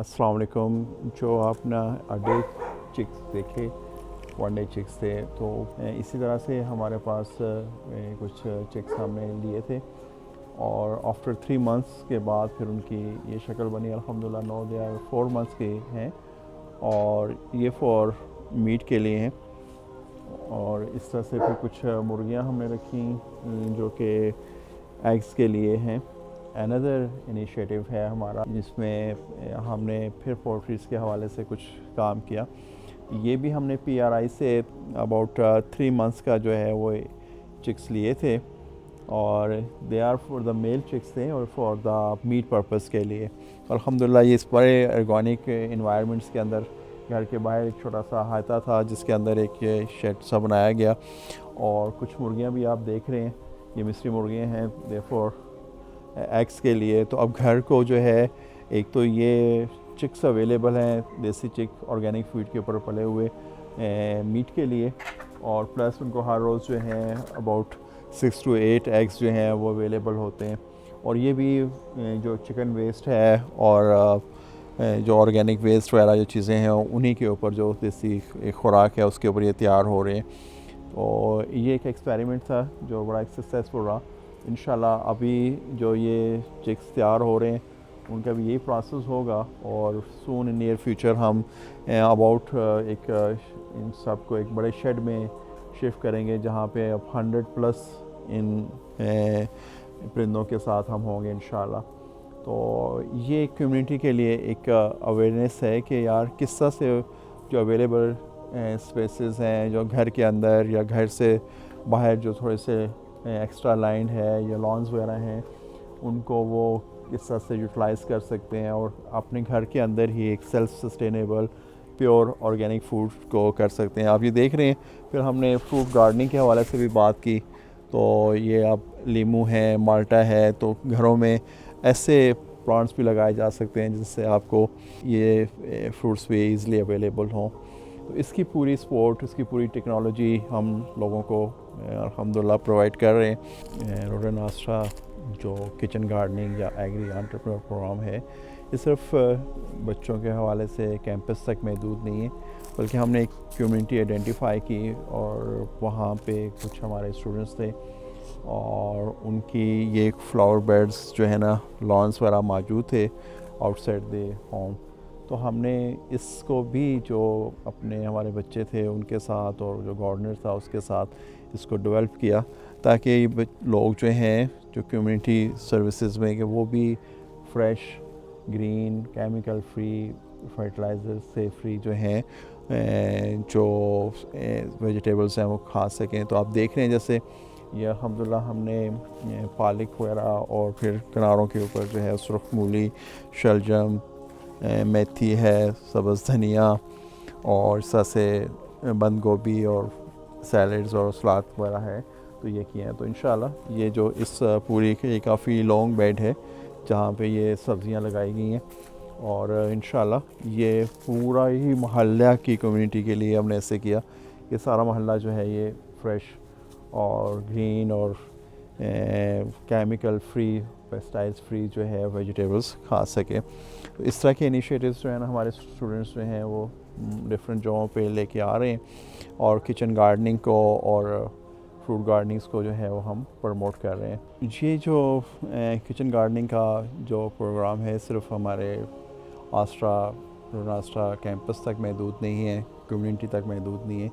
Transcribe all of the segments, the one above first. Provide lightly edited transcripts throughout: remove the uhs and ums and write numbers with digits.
अस्सलाम वालेकुम। जो आपने अडे चिक्स देखे, वन डे चिक्स थे, तो इसी तरह से हमारे पास कुछ चिक्स हमने लिए थे और आफ्टर 3 मंथ्स के बाद फिर उनकी ये शक्ल बनी। अल्हम्दुलिल्लाह नो दे आर 4 मंथ्स के हैं और ये फॉर मीट के लिए हैं। और इस तरह से फिर कुछ मुर्गियां हमने रखी जो कि एग्स के लिए हैं। अनदर इनिशिएटिव है हमारा जिसमें हमने फिर पोल्ट्रीज़ के हवाले से कुछ काम किया। ये भी हमने PRI से अबाउट 3 मंथ्स का जो है वो चिक्स लिए थे और they are for the male chicks थे और फॉर द मीट पर्पज़ के लिए। अल्हम्दुलिल्लाह ये इस बड़े ऑर्गेनिक इन्वायरमेंट्स के अंदर घर के बाहर एक छोटा सा अहाता था जिसके अंदर एक ये शेड सा बनाया गया। और कुछ मुर्गियां भी आप देख रहे हैं, ये मिस्री मुर्गियां हैं दे फॉर एग्स के लिए। तो अब घर को जो है, एक तो ये चिक्स अवेलेबल हैं, देसी चिक ऑर्गेनिक फीड के ऊपर पले हुए मीट के लिए, और प्लस उनको हर रोज़ जो है अबाउट 6 to 8 एग्स जो हैं वो अवेलेबल होते हैं। और ये भी जो चिकन वेस्ट है और जो ऑर्गेनिक वेस्ट वगैरह जो चीज़ें हैं उन्हीं के ऊपर जो देसी खुराक है उसके ऊपर ये तैयार हो रहे हैं। तो ये एक एक्सपेरिमेंट था जो बड़ा सक्सेसफुल रहा। इंशाल्लाह अभी जो ये चिक्स तैयार हो रहे हैं उनका भी यही प्रोसेस होगा और सून इन नियर फ्यूचर हम अबाउट इन सब को एक बड़े शेड में शिफ्ट करेंगे जहाँ पे अब 100+ इन परिंदों के साथ हम होंगे इंशाल्लाह। तो ये कम्युनिटी के लिए एक अवेयरनेस है कि यार किस तरह से जो अवेलेबल स्पेसेस हैं जो घर के अंदर या घर से बाहर जो थोड़े से एक्स्ट्रा लैंड है या लॉन्स वगैरह हैं उनको वो किस तरह से यूटिलाइज़ कर सकते हैं और अपने घर के अंदर ही एक self sustainable pure organic food को कर सकते हैं। आप ये देख रहे हैं। फिर हमने फ्रूट गार्डनिंग के हवाले से भी बात की। तो ये अब लीमू है, माल्टा है, तो घरों में ऐसे प्लांट्स भी लगाए जा सकते हैं जिससे आपको ये फ्रूट्स भी ईज़िली अवेलेबल हों। तो इसकी पूरी सपोर्ट, इसकी पूरी टेक्नोलॉजी हम लोगों को अल्हम्दुलिल्लाह प्रोवाइड कर रहे हैं। रोडन आस्ट्रा जो किचन गार्डनिंग या एग्री एंटरप्रेन्योर प्रोग्राम है, ये सिर्फ बच्चों के हवाले से कैंपस तक महदूद नहीं है, बल्कि हमने एक कम्युनिटी आइडेंटिफाई की और वहाँ पे कुछ हमारे स्टूडेंट्स थे और उनकी ये फ्लावर बेड्स जो है ना, लॉन्स वगैरह मौजूद थे आउटसाइड दे होम। तो हमने इसको भी जो अपने हमारे बच्चे थे उनके साथ और जो गार्डनर था उसके साथ इसको डेवलप किया ताकि लोग जो हैं जो कम्युनिटी सर्विसेज में कि वो भी fresh, green, chemical free, fertiliser से फ्री जो हैं जो वेजिटेबल्स हैं वो खा सकें। तो आप देख रहे हैं जैसे ये अल्हम्दुलिल्लाह हमने पालक वगैरह और फिर किनारों के ऊपर जो है सुरख मूली, शलजम, मेथी है, सब्ज़ धनिया और इस तरह से बंद गोभी और सैलड्स और सलाद वगैरह है, तो ये किए हैं। तो इंशाल्लाह ये जो इस पूरी के काफ़ी लॉन्ग बेड है जहाँ पे ये सब्ज़ियाँ लगाई गई हैं और इंशाल्लाह ये पूरा ही मोहल्ला की कम्युनिटी के लिए हमने ऐसे किया कि सारा मोहल्ला जो है ये फ्रेश और ग्रीन और केमिकल फ्री, पेस्टिसाइड्स फ्री जो है वेजिटेबल्स खा सके। तो इस तरह के इनिशिएटिव्स जो है ना हमारे स्टूडेंट्स जो हैं वो डिफरेंट जगहों पे लेके आ रहे हैं और किचन गार्डनिंग को और फ्रूट गार्डनिंग्स को जो है वो हम प्रमोट कर रहे हैं। ये जो किचन गार्डनिंग का जो प्रोग्राम है सिर्फ हमारे आस्ट्रा कैंपस तक महदूद नहीं है, कम्युनिटी तक महदूद नहीं है,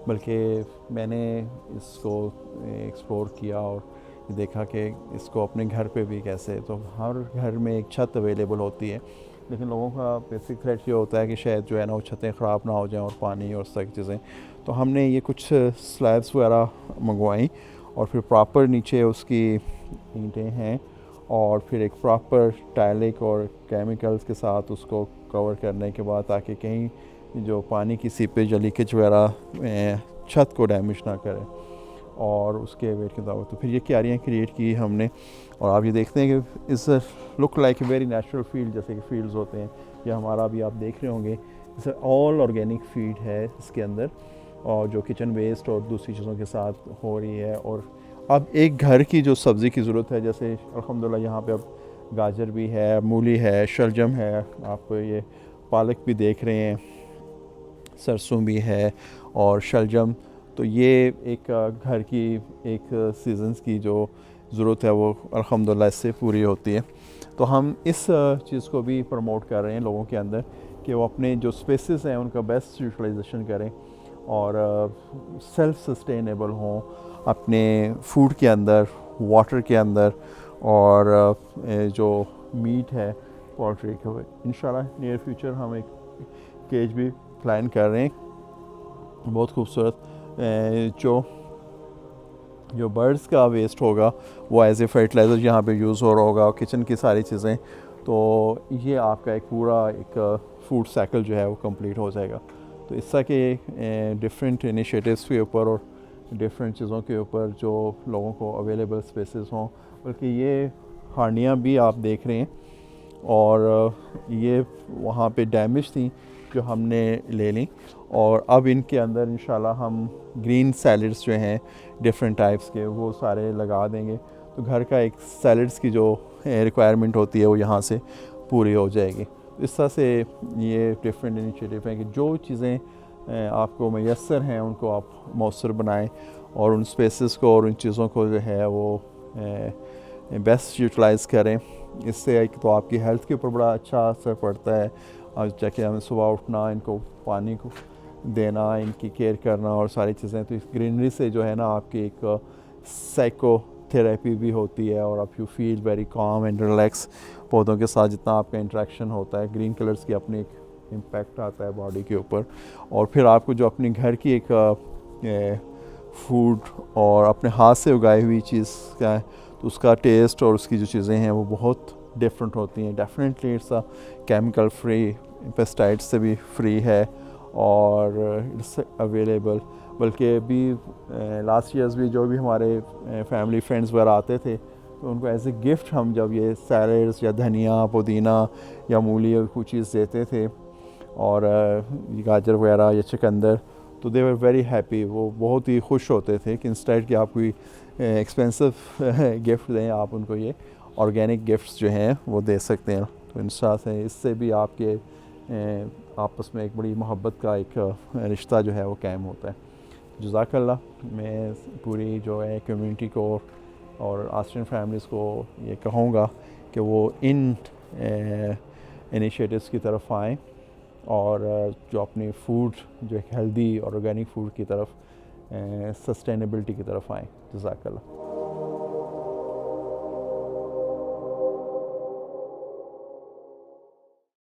बल्कि मैंने इसको एक्सप्लोर किया और देखा कि इसको अपने घर पे भी कैसे, तो हर घर में एक छत अवेलेबल होती है, लेकिन लोगों का बेसिक थ्रेट ये होता है कि शायद जो है ना वो छतें ख़राब ना हो जाएं और पानी और सारी चीज़ें। तो हमने ये कुछ स्लैब्स वगैरह मंगवाई और फिर प्रॉपर नीचे उसकी ईंटें हैं और फिर एक प्रॉपर टाइलिक और केमिकल्स के साथ उसको कवर करने के बाद ताकि कहीं जो पानी की सीपेज या लीकेज वगैरह छत को डैमेज ना करे और उसके वेट के मुताबिक तो फिर ये क्यारियाँ क्रिएट की हमने। और आप ये देखते हैं कि इस look like a very natural field, जैसे कि फील्ड्स होते हैं या हमारा भी आप देख रहे होंगे जैसे ऑल ऑर्गेनिक फीड है इसके अंदर और जो किचन वेस्ट और दूसरी चीज़ों के साथ हो रही है। और अब एक घर की जो सब्ज़ी की ज़रूरत है, जैसे अल्हम्दुलिल्लाह यहाँ पे अब गाजर भी है, मूली है, शलजम है, आप ये पालक भी देख रहे हैं, सरसों भी है और शलजम। तो ये एक घर की एक सीज़न्स की जो ज़रूरत है वो अल्हम्दुलिल्लाह इससे पूरी होती है। तो हम इस चीज़ को भी प्रमोट कर रहे हैं लोगों के अंदर कि वो अपने जो स्पेसेस हैं उनका बेस्ट यूटिलाइजेशन करें और सेल्फ सस्टेनेबल हों अपने फूड के अंदर, वाटर के अंदर और जो मीट है पोल्ट्री का। इंशाल्लाह नियर फ्यूचर हम एक केज भी प्लान कर रहे हैं, बहुत खूबसूरत। जो बर्ड्स का वेस्ट होगा वो एज ए फर्टिलाइज़र यहाँ पे यूज़ हो रहा होगा, किचन की सारी चीज़ें। तो ये आपका एक पूरा एक फूड साइकिल जो है वो कंप्लीट हो जाएगा। तो इस तरह के डिफरेंट इनिशिएटिव्स के ऊपर और डिफरेंट चीज़ों के ऊपर जो लोगों को अवेलेबल स्पेसेस हों, बल्कि ये हांडियाँ भी आप देख रहे हैं और ये वहाँ पे डैमेज थी जो हमने ले ली और अब इनके अंदर इंशाल्लाह हम ग्रीन सैलड्स जो हैं डिफरेंट टाइप्स के वो सारे लगा देंगे। तो घर का एक सैलड्स की जो रिक्वायरमेंट होती है वो यहाँ से पूरी हो जाएगी। इस तरह से ये डिफरेंट इनिशिएटिव हैं कि जो चीज़ें आपको मैसर हैं उनको आप मौसर बनाएं और उन स्पेसेस को और उन चीज़ों को जो है वो बेस्ट यूटिलाइज़ करें। इससे एक तो आपकी हेल्थ के ऊपर बड़ा अच्छा असर पड़ता है। और जाके हमें सुबह उठना, इनको पानी को देना, इनकी केयर करना और सारी चीज़ें। तो इस ग्रीनरी से जो है ना आपकी एक साइकोथेरेपी भी होती है और आप you feel very calm and relax. पौधों के साथ जितना आपका इंटरेक्शन होता है, ग्रीन कलर्स की अपनी एक इम्पैक्ट आता है बॉडी के ऊपर। और फिर आपको जो अपने घर की एक फूड और अपने हाथ से उगाई हुई चीज़ का है तो उसका टेस्ट और उसकी जो चीज़ें हैं वो बहुत डिफरेंट होती हैं। Definitely it's a chemical free, pesticide से भी फ्री है और इट्स अवेलेबल। बल्कि अभी लास्ट ईयर्स भी जो भी हमारे फैमिली फ्रेंड्स वगैरह आते थे तो उनको एज ए गिफ्ट हम जब ये सैलड्स या धनिया, पुदीना या मूली या कुछ चीज़ देते थे और गाजर वगैरह या चुकंदर, तो दे वर वेरी हैप्पी। वो बहुत ही खुश होते थे कि इंस्टेड कि आप कोई एक्सपेंसिव गिफ्ट दें, आप उनको ये ऑर्गेनिक गिफ्ट्स जो हैं वो दे सकते हैं। तो इंशाल्लाह से इससे भी आपके आपस में एक बड़ी मोहब्बत का एक रिश्ता जो है वो कायम होता है। जज़ाकल्लाह। मैं पूरी जो है कम्युनिटी को और ऑस्ट्रियन फैमिलीज़ को ये कहूँगा कि वो इन इनिशिएटिव्स की तरफ आएँ और जो अपनी फूड जो एक हेल्दी और ऑर्गेनिक फूड की तरफ सस्टेनेबिलिटी की तरफ आएँ। जज़ाकल्लाह।